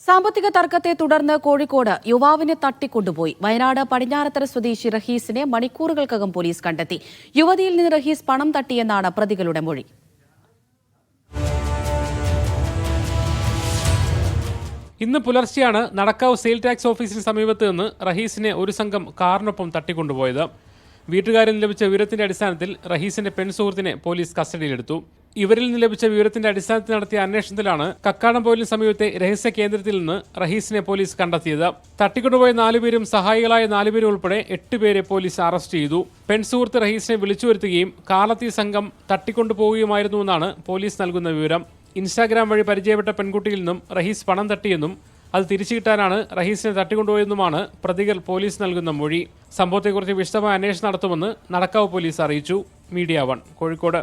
സാമ്പത്തിക തർക്കത്തെ തുടർന്ന് കോഴിക്കോട് യുവാവിനെ തട്ടിക്കൊണ്ടുപോയി. വയനാട് പടിഞ്ഞാറത്തറ സ്വദേശി റഹീസിനെ മണിക്കൂറുകൾക്കകം പോലീസ് കണ്ടെത്തി. യുവതിയിൽ നിന്ന് റഹീസ് പണം തട്ടിയെന്നാണ് പ്രതികളുടെ മൊഴി. ഇന്ന് പുലർച്ചെയാണ് നടക്കാവ് സെയിൽ ടാക്സ് ഓഫീസിന് സമീപത്ത് നിന്ന് റഹീസിനെ ഒരു സംഘം കാറിനൊപ്പം തട്ടിക്കൊണ്ടുപോയത്. വീട്ടുകാരിൽ നിന്ന് ലഭിച്ച വിവരത്തിന്റെ അടിസ്ഥാനത്തിൽ റഹീസിന്റെ പെൺസുഹൃത്തിനെ പോലീസ് കസ്റ്റഡിയിലെടുത്തു. ഇവരിൽ നിന്ന് ലഭിച്ച വിവരത്തിന്റെ അടിസ്ഥാനത്തിൽ നടത്തിയ അന്വേഷണത്തിലാണ് കക്കാടംപൊയിലിന് സമീപത്തെ രഹസ്യ കേന്ദ്രത്തിൽ നിന്ന് റഹീസിനെ പോലീസ് കണ്ടെത്തിയത്. തട്ടിക്കൊണ്ടുപോയ 4 പേരും സഹായികളായ 4 പേരും ഉൾപ്പെടെ 8 പേരെ പോലീസ് അറസ്റ്റ് ചെയ്തു. പെൺസുഹൃത്ത് റഹീസിനെ വിളിച്ചു വരുത്തുകയും കാറെത്തിയ സംഘം തട്ടിക്കൊണ്ടുപോവുകയുമായിരുന്നുവെന്നാണ് പോലീസ് നൽകുന്ന വിവരം. ഇൻസ്റ്റാഗ്രാം വഴി പരിചയപ്പെട്ട പെൺകുട്ടിയിൽ നിന്നും റഹീസ് പണം തട്ടിയെന്നും അത് തിരിച്ചു കിട്ടാനാണ് റഹീസിനെ തട്ടിക്കൊണ്ടുപോയെന്നുമാണ് പ്രതികൾ പോലീസ് നൽകുന്ന മൊഴി. സംഭവത്തെക്കുറിച്ച് വിശദമായ അന്വേഷണം നടത്തുമെന്ന് നടക്കാവ് പോലീസ് അറിയിച്ചു. മീഡിയ 1 കോഴിക്കോട്.